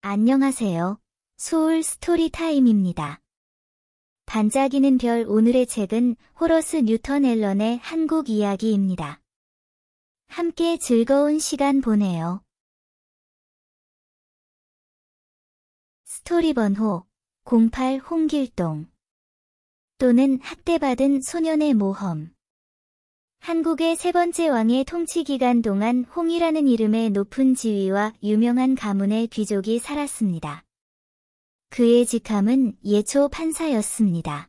안녕하세요. 소울 스토리타임입니다. 반짝이는 별. 오늘의 책은 호러스 뉴턴 앨런의 한국 이야기입니다. 함께 즐거운 시간 보내요. 스토리 번호 08 홍길동 또는 학대받은 소년의 모험. 한국의 세 번째 왕의 통치 기간 동안 홍이라는 이름의 높은 지위와 유명한 가문의 귀족이 살았습니다. 그의 직함은 예초 판사였습니다.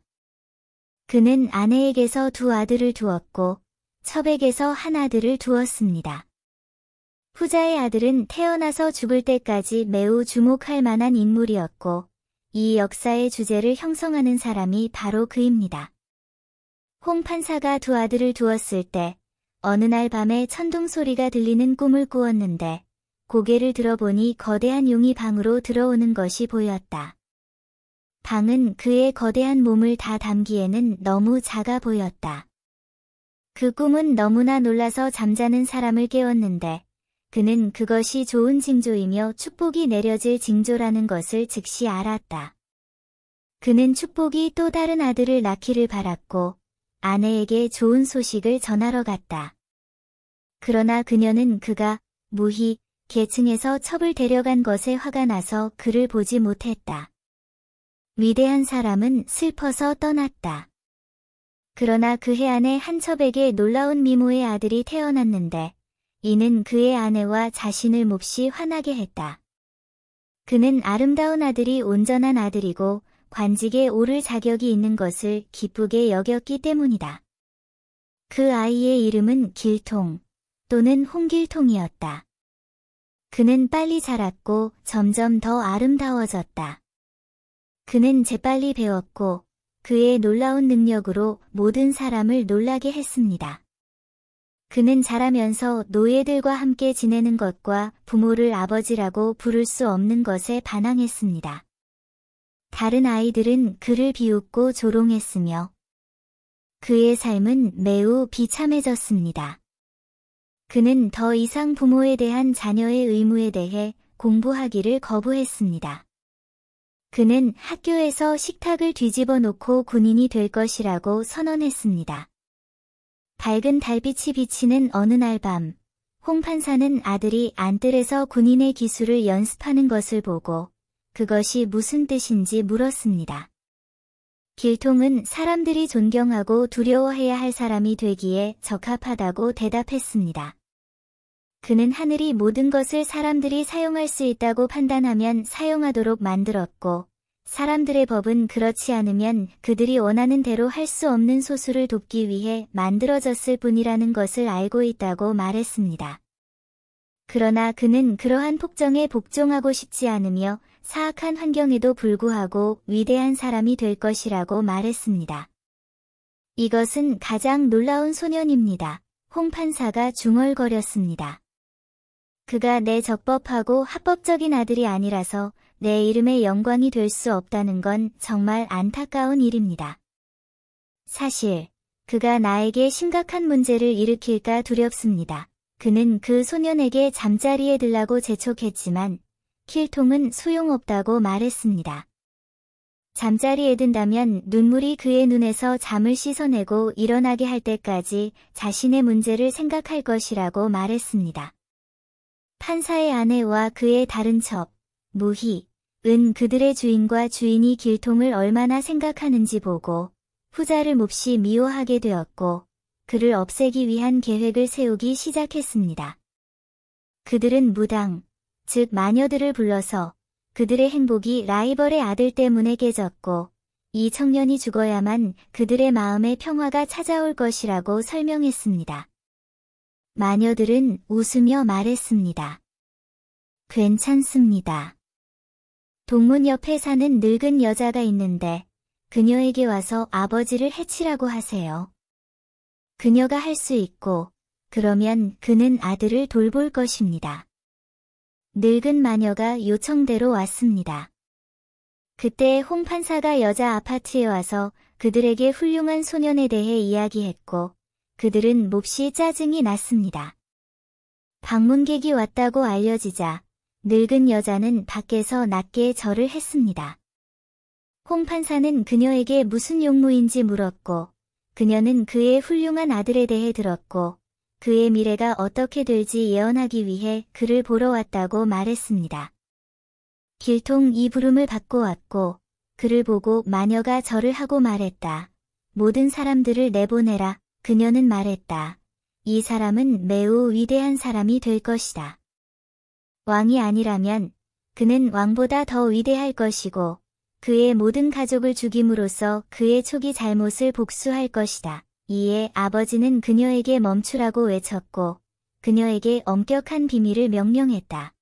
그는 아내에게서 두 아들을 두었고 첩에게서 한 아들을 두었습니다. 후자의 아들은 태어나서 죽을 때까지 매우 주목할 만한 인물이었고 이 역사의 주제를 형성하는 사람이 바로 그입니다. 홍 판사가 두 아들을 두었을 때 어느 날 밤에 천둥 소리가 들리는 꿈을 꾸었는데 고개를 들어보니 거대한 용이 방으로 들어오는 것이 보였다. 방은 그의 거대한 몸을 다 담기에는 너무 작아 보였다. 그 꿈은 너무나 놀라서 잠자는 사람을 깨웠는데 그는 그것이 좋은 징조이며 축복이 내려질 징조라는 것을 즉시 알았다. 그는 축복이 또 다른 아들을 낳기를 바랐고 아내에게 좋은 소식을 전하러 갔다. 그러나 그녀는 그가 무희 계층에서 첩을 데려간 것에 화가 나서 그를 보지 못했다. 위대한 사람은 슬퍼서 떠났다. 그러나 그해 안에 한 첩에게 놀라운 미모의 아들이 태어났는데 이는 그의 아내와 자신을 몹시 화나게 했다. 그는 아름다운 아들이 온전한 아들이고 관직에 오를 자격이 있는 것을 기쁘게 여겼기 때문이다. 그 아이의 이름은 길통 또는 홍길통이었다. 그는 빨리 자랐고 점점 더 아름다워졌다. 그는 재빨리 배웠고 그의 놀라운 능력으로 모든 사람을 놀라게 했습니다. 그는 자라면서 노예들과 함께 지내는 것과 부모를 아버지라고 부를 수 없는 것에 반항했습니다. 다른 아이들은 그를 비웃고 조롱했으며 그의 삶은 매우 비참해졌습니다. 그는 더 이상 부모에 대한 자녀의 의무에 대해 공부하기를 거부했습니다. 그는 학교에서 식탁을 뒤집어 놓고 군인이 될 것이라고 선언했습니다. 밝은 달빛이 비치는 어느 날 밤, 홍 판사는 아들이 안뜰에서 군인의 기술을 연습하는 것을 보고 그것이 무슨 뜻인지 물었습니다. 길통은 사람들이 존경하고 두려워해야 할 사람이 되기에 적합하다고 대답했습니다. 그는 하늘이 모든 것을 사람들이 사용할 수 있다고 판단하면 사용하도록 만들었고 사람들의 법은 그렇지 않으면 그들이 원하는 대로 할 수 없는 소수를 돕기 위해 만들어졌을 뿐이라는 것을 알고 있다고 말했습니다. 그러나 그는 그러한 폭정에 복종하고 싶지 않으며 사악한 환경에도 불구하고 위대한 사람이 될 것이라고 말했습니다. 이것은 가장 놀라운 소년입니다. 홍 판사가 중얼거렸습니다. 그가 내 적법하고 합법적인 아들이 아니라서 내 이름의 영광이 될 수 없다는 건 정말 안타까운 일입니다. 사실 그가 나에게 심각한 문제를 일으킬까 두렵습니다. 그는 그 소년에게 잠자리에 들라고 재촉했지만 길통은 소용없다고 말했습니다. 잠자리에 든다면 눈물이 그의 눈에서 잠을 씻어내고 일어나게 할 때까지 자신의 문제를 생각할 것이라고 말했습니다. 판사의 아내와 그의 다른 첩, 무희, 은 그들의 주인과 주인이 길통을 얼마나 생각하는지 보고 후자를 몹시 미워하게 되었고 그를 없애기 위한 계획을 세우기 시작했습니다. 그들은 무당, 즉 마녀들을 불러서 그들의 행복이 라이벌의 아들 때문에 깨졌고 이 청년이 죽어야만 그들의 마음에 평화가 찾아올 것이라고 설명했습니다. 마녀들은 웃으며 말했습니다. 괜찮습니다. 동문 옆에 사는 늙은 여자가 있는데 그녀에게 와서 아버지를 해치라고 하세요. 그녀가 할 수 있고 그러면 그는 아들을 돌볼 것입니다. 늙은 마녀가 요청대로 왔습니다. 그때 홍 판사가 여자 아파트에 와서 그들에게 훌륭한 소년에 대해 이야기했고 그들은 몹시 짜증이 났습니다. 방문객이 왔다고 알려지자 늙은 여자는 밖에서 낮게 절을 했습니다. 홍 판사는 그녀에게 무슨 용무인지 물었고, 그녀는 그의 훌륭한 아들에 대해 들었고, 그의 미래가 어떻게 될지 예언하기 위해 그를 보러 왔다고 말했습니다. 길통이 부름을 받고 왔고, 그를 보고 마녀가 절을 하고 말했다. 모든 사람들을 내보내라. 그녀는 말했다. 이 사람은 매우 위대한 사람이 될 것이다. 왕이 아니라면 그는 왕보다 더 위대할 것이고 그의 모든 가족을 죽임으로써 그의 초기 잘못을 복수할 것이다. 이에 아버지는 그녀에게 멈추라고 외쳤고 그녀에게 엄격한 비밀을 명령했다.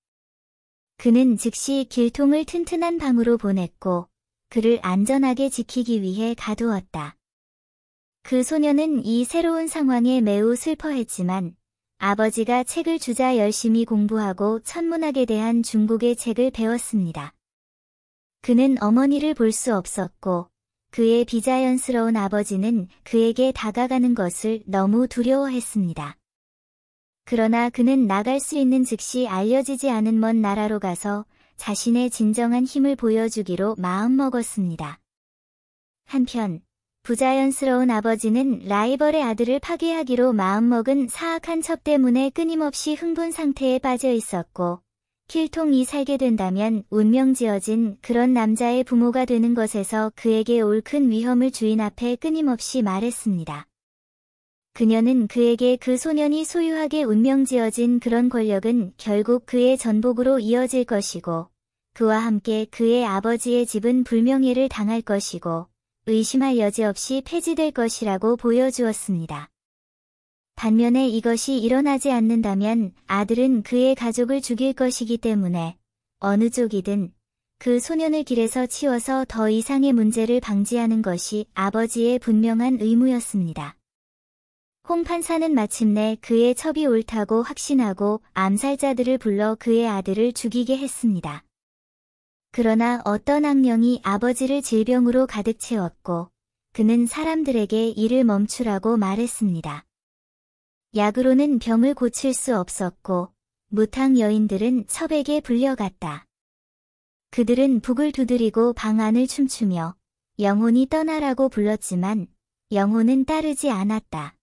그는 즉시 길통을 튼튼한 방으로 보냈고 그를 안전하게 지키기 위해 가두었다. 그 소녀는 이 새로운 상황에 매우 슬퍼했지만 아버지가 책을 주자 열심히 공부하고 천문학에 대한 중국의 책을 배웠습니다. 그는 어머니를 볼 수 없었고 그의 비자연스러운 아버지는 그에게 다가가는 것을 너무 두려워했습니다. 그러나 그는 나갈 수 있는 즉시 알려지지 않은 먼 나라로 가서 자신의 진정한 힘을 보여주기로 마음먹었습니다. 한편 부자연스러운 아버지는 라이벌의 아들을 파괴하기로 마음먹은 사악한 첩 때문에 끊임없이 흥분 상태에 빠져 있었고 길통이 살게 된다면 운명지어진 그런 남자의 부모가 되는 것에서 그에게 올 큰 위험을 주인 앞에 끊임없이 말했습니다. 그녀는 그에게 그 소년이 소유하게 운명지어진 그런 권력은 결국 그의 전복으로 이어질 것이고 그와 함께 그의 아버지의 집은 불명예를 당할 것이고 의심할 여지 없이 폐지될 것이라고 보여주었습니다. 반면에 이것이 일어나지 않는다면 아들은 그의 가족을 죽일 것이기 때문에 어느 쪽이든 그 소년을 길에서 치워서 더 이상의 문제를 방지하는 것이 아버지의 분명한 의무였습니다. 홍 판사는 마침내 그의 첩이 옳다고 확신하고 암살자들을 불러 그의 아들을 죽이게 했습니다. 그러나 어떤 악령이 아버지를 질병으로 가득 채웠고 그는 사람들에게 이를 멈추라고 말했습니다. 약으로는 병을 고칠 수 없었고 무탕 여인들은 첩에게 불려갔다. 그들은 북을 두드리고 방 안을 춤추며 영혼이 떠나라고 불렀지만 영혼은 따르지 않았다.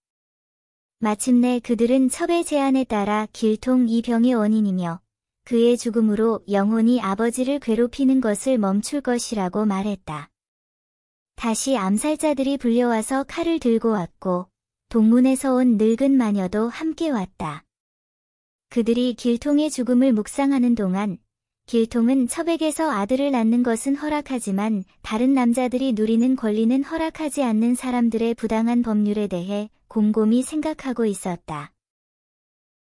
마침내 그들은 첩의 제안에 따라 길통 이 병의 원인이며 그의 죽음으로 영혼이 아버지를 괴롭히는 것을 멈출 것이라고 말했다. 다시 암살자들이 불려와서 칼을 들고 왔고 동문에서 온 늙은 마녀도 함께 왔다. 그들이 길통의 죽음을 묵상하는 동안 길통은 첩에게서 아들을 낳는 것은 허락하지만 다른 남자들이 누리는 권리는 허락하지 않는 사람들의 부당한 법률에 대해 곰곰이 생각하고 있었다.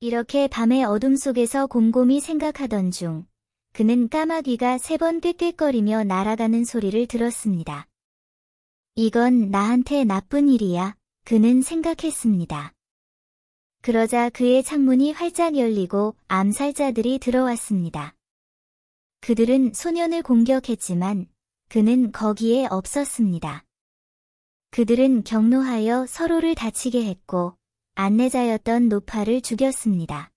이렇게 밤의 어둠 속에서 곰곰이 생각하던 중 그는 까마귀가 3번 꾀꾀거리며 날아가는 소리를 들었습니다. 이건 나한테 나쁜 일이야. 그는 생각했습니다. 그러자 그의 창문이 활짝 열리고 암살자들이 들어왔습니다. 그들은 소년을 공격했지만 그는 거기에 없었습니다. 그들은 경노하여 서로를 다치게 했고 안내자였던 노파를 죽였습니다.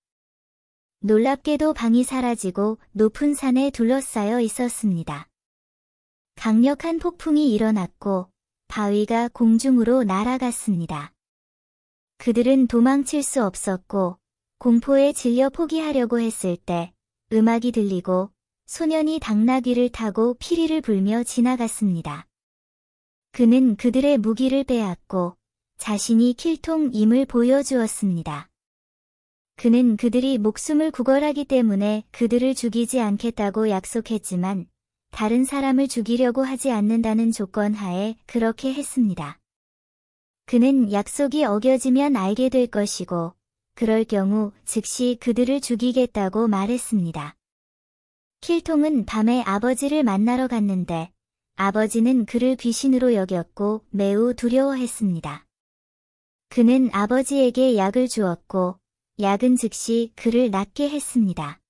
놀랍게도 방이 사라지고 높은 산에 둘러싸여 있었습니다. 강력한 폭풍이 일어났고 바위가 공중으로 날아갔습니다. 그들은 도망칠 수 없었고 공포에 질려 포기하려고 했을 때 음악이 들리고 소년이 당나귀를 타고 피리를 불며 지나갔습니다. 그는 그들의 무기를 빼앗고 자신이 킬통임을 보여주었습니다. 그는 그들이 목숨을 구걸하기 때문에 그들을 죽이지 않겠다고 약속했지만 다른 사람을 죽이려고 하지 않는다는 조건 하에 그렇게 했습니다. 그는 약속이 어겨지면 알게 될 것이고 그럴 경우 즉시 그들을 죽이겠다고 말했습니다. 킬통은 밤에 아버지를 만나러 갔는데 아버지는 그를 귀신으로 여겼고 매우 두려워했습니다. 그는 아버지에게 약을 주었고 약은 즉시 그를 낫게 했습니다.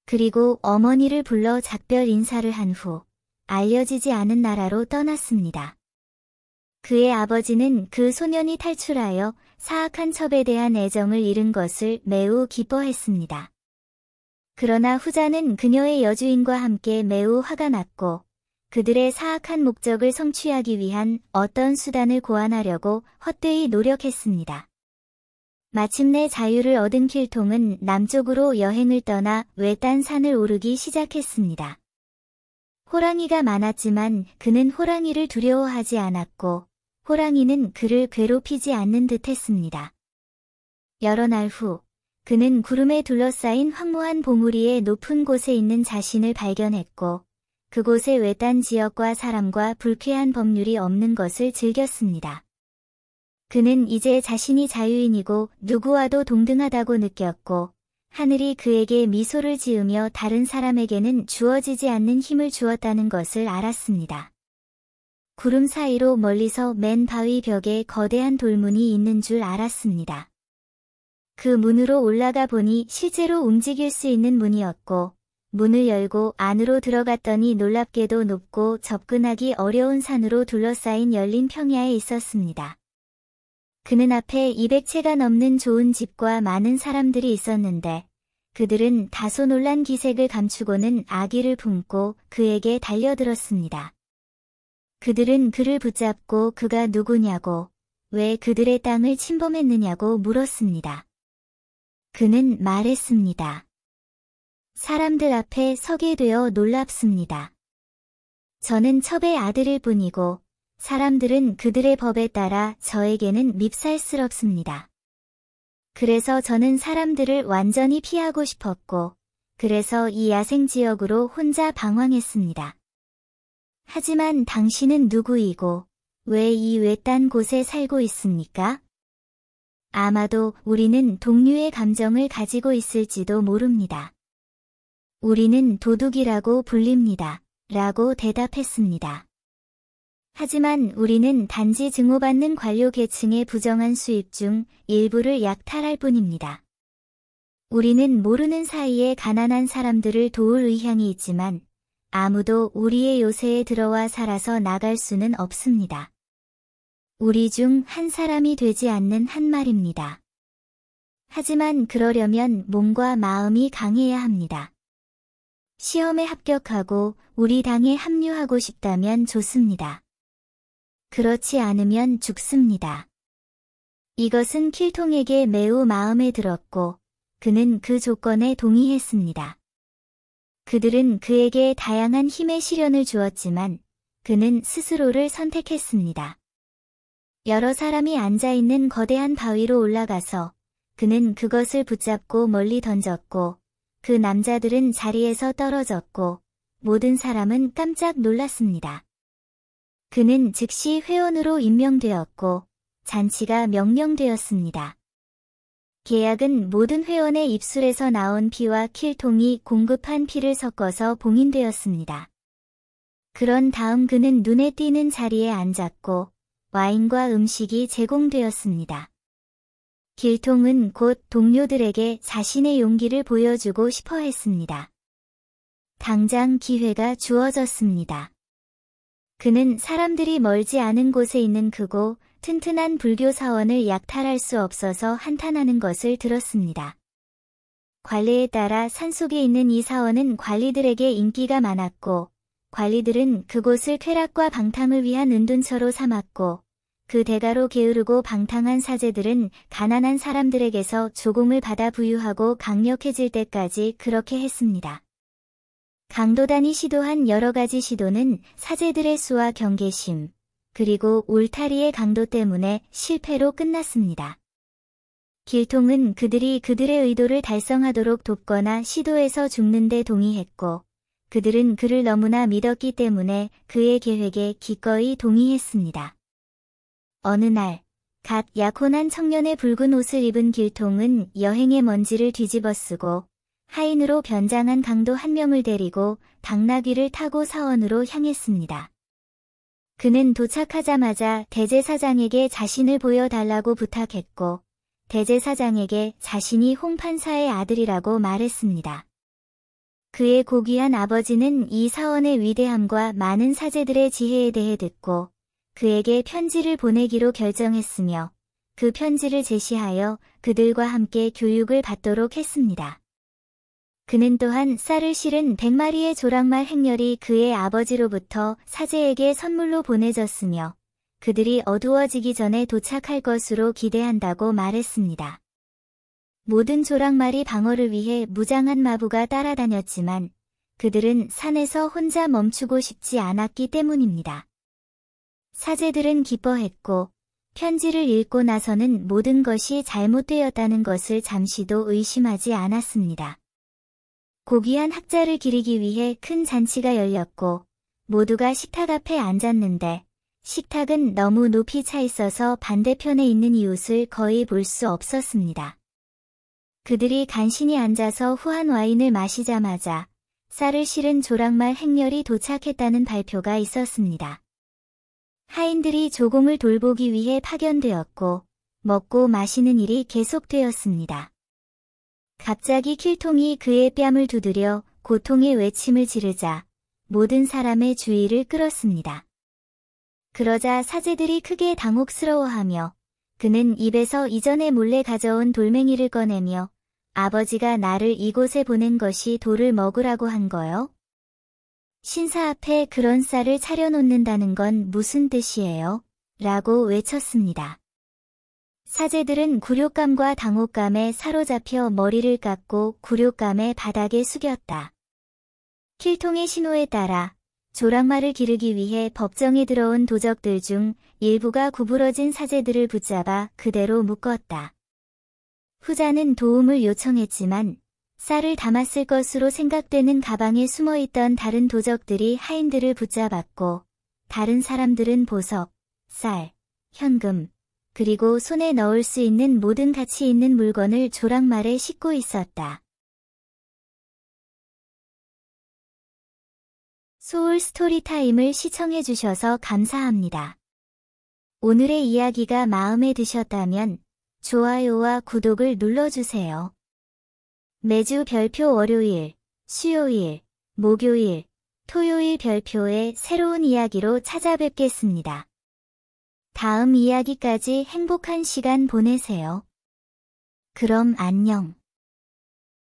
그리고 어머니를 불러 작별 인사를 한 후 알려지지 않은 나라로 떠났습니다. 그의 아버지는 그 소년이 탈출하여 사악한 첩에 대한 애정을 잃은 것을 매우 기뻐했습니다. 그러나 후자는 그녀의 여주인과 함께 매우 화가 났고 그들의 사악한 목적을 성취하기 위한 어떤 수단을 고안하려고 헛되이 노력했습니다. 마침내 자유를 얻은 킬통은 남쪽으로 여행을 떠나 외딴 산을 오르기 시작했습니다. 호랑이가 많았지만 그는 호랑이를 두려워하지 않았고 호랑이는 그를 괴롭히지 않는 듯 했습니다. 여러 날 후, 그는 구름에 둘러싸인 황무한 봉우리의 높은 곳에 있는 자신을 발견했고 그곳의 외딴 지역과 사람과 불쾌한 법률이 없는 것을 즐겼습니다. 그는 이제 자신이 자유인이고 누구와도 동등하다고 느꼈고 하늘이 그에게 미소를 지으며 다른 사람에게는 주어지지 않는 힘을 주었다는 것을 알았습니다. 구름 사이로 멀리서 맨 바위 벽에 거대한 돌문이 있는 줄 알았습니다. 그 문으로 올라가 보니 실제로 움직일 수 있는 문이었고 문을 열고 안으로 들어갔더니 놀랍게도 높고 접근하기 어려운 산으로 둘러싸인 열린 평야에 있었습니다. 그는 앞에 200채가 넘는 좋은 집과 많은 사람들이 있었는데 그들은 다소 놀란 기색을 감추고는 아기를 품고 그에게 달려들었습니다. 그들은 그를 붙잡고 그가 누구냐고, 왜 그들의 땅을 침범했느냐고 물었습니다. 그는 말했습니다. 사람들 앞에 서게 되어 놀랍습니다. 저는 첩의 아들일 뿐이고 사람들은 그들의 법에 따라 저에게는 밉살스럽습니다. 그래서 저는 사람들을 완전히 피하고 싶었고 그래서 이 야생 지역으로 혼자 방황했습니다. 하지만 당신은 누구이고 왜 이 외딴 곳에 살고 있습니까? 아마도 우리는 동류의 감정을 가지고 있을지도 모릅니다. 우리는 도둑이라고 불립니다. 라고 대답했습니다. 하지만 우리는 단지 증오받는 관료 계층의 부정한 수입 중 일부를 약탈할 뿐입니다. 우리는 모르는 사이에 가난한 사람들을 도울 의향이 있지만 아무도 우리의 요새에 들어와 살아서 나갈 수는 없습니다. 우리 중 한 사람이 되지 않는 한 말입니다. 하지만 그러려면 몸과 마음이 강해야 합니다. 시험에 합격하고 우리 당에 합류하고 싶다면 좋습니다. 그렇지 않으면 죽습니다. 이것은 킬통에게 매우 마음에 들었고 그는 그 조건에 동의했습니다. 그들은 그에게 다양한 힘의 시련을 주었지만 그는 스스로를 선택했습니다. 여러 사람이 앉아있는 거대한 바위로 올라가서 그는 그것을 붙잡고 멀리 던졌고 그 남자들은 자리에서 떨어졌고 모든 사람은 깜짝 놀랐습니다. 그는 즉시 회원으로 임명되었고 잔치가 명령되었습니다. 계약은 모든 회원의 입술에서 나온 피와 킬통이 공급한 피를 섞어서 봉인되었습니다. 그런 다음 그는 눈에 띄는 자리에 앉았고 와인과 음식이 제공되었습니다. 킬통은 곧 동료들에게 자신의 용기를 보여주고 싶어 했습니다. 당장 기회가 주어졌습니다. 그는 사람들이 멀지 않은 곳에 있는 크고 튼튼한 불교 사원을 약탈할 수 없어서 한탄하는 것을 들었습니다. 관례에 따라 산속에 있는 이 사원은 관리들에게 인기가 많았고 관리들은 그곳을 쾌락과 방탕을 위한 은둔처로 삼았고 그 대가로 게으르고 방탕한 사제들은 가난한 사람들에게서 조공을 받아 부유하고 강력해질 때까지 그렇게 했습니다. 강도단이 시도한 여러 가지 시도는 사제들의 수와 경계심, 그리고 울타리의 강도 때문에 실패로 끝났습니다. 길통은 그들이 그들의 의도를 달성하도록 돕거나 시도해서 죽는 데 동의했고, 그들은 그를 너무나 믿었기 때문에 그의 계획에 기꺼이 동의했습니다. 어느 날, 갓 약혼한 청년의 붉은 옷을 입은 길통은 여행의 먼지를 뒤집어 쓰고 하인으로 변장한 강도 한 명을 데리고 당나귀를 타고 사원으로 향했습니다. 그는 도착하자마자 대제사장에게 자신을 보여달라고 부탁했고 대제사장에게 자신이 홍판사의 아들이라고 말했습니다. 그의 고귀한 아버지는 이 사원의 위대함과 많은 사제들의 지혜에 대해 듣고 그에게 편지를 보내기로 결정했으며 그 편지를 제시하여 그들과 함께 교육을 받도록 했습니다. 그는 또한 쌀을 실은 100마리의 조랑말 행렬이 그의 아버지로부터 사제에게 선물로 보내졌으며 그들이 어두워지기 전에 도착할 것으로 기대한다고 말했습니다. 모든 조랑말이 방어를 위해 무장한 마부가 따라다녔지만 그들은 산에서 혼자 멈추고 싶지 않았기 때문입니다. 사제들은 기뻐했고 편지를 읽고 나서는 모든 것이 잘못되었다는 것을 잠시도 의심하지 않았습니다. 고귀한 학자를 기리기 위해 큰 잔치가 열렸고 모두가 식탁 앞에 앉았는데 식탁은 너무 높이 차 있어서 반대편에 있는 이웃을 거의 볼 수 없었습니다. 그들이 간신히 앉아서 후한 와인을 마시자마자 쌀을 실은 조랑말 행렬이 도착했다는 발표가 있었습니다. 하인들이 조공을 돌보기 위해 파견되었고 먹고 마시는 일이 계속되었습니다. 갑자기 킬통이 그의 뺨을 두드려 고통의 외침을 지르자 모든 사람의 주의를 끌었습니다. 그러자 사제들이 크게 당혹스러워하며 그는 입에서 이전에 몰래 가져온 돌멩이를 꺼내며 아버지가 나를 이곳에 보낸 것이 돌을 먹으라고 한 거요? 신사 앞에 그런 쌀을 차려놓는다는 건 무슨 뜻이에요? 라고 외쳤습니다. 사제들은 굴욕감과 당혹감에 사로잡혀 머리를 깎고 굴욕감에 바닥에 숙였다. 킬통의 신호에 따라 조랑말을 기르기 위해 법정에 들어온 도적들 중 일부가 구부러진 사제들을 붙잡아 그대로 묶었다. 후자는 도움을 요청했지만 쌀을 담았을 것으로 생각되는 가방에 숨어있던 다른 도적들이 하인들을 붙잡았고 다른 사람들은 보석, 쌀, 현금, 그리고 손에 넣을 수 있는 모든 가치 있는 물건을 조랑말에 싣고 있었다. 소울 스토리타임을 시청해주셔서 감사합니다. 오늘의 이야기가 마음에 드셨다면 좋아요와 구독을 눌러주세요. 매주 별표 월요일, 수요일, 목요일, 토요일 별표의 새로운 이야기로 찾아뵙겠습니다. 다음 이야기까지 행복한 시간 보내세요. 그럼 안녕.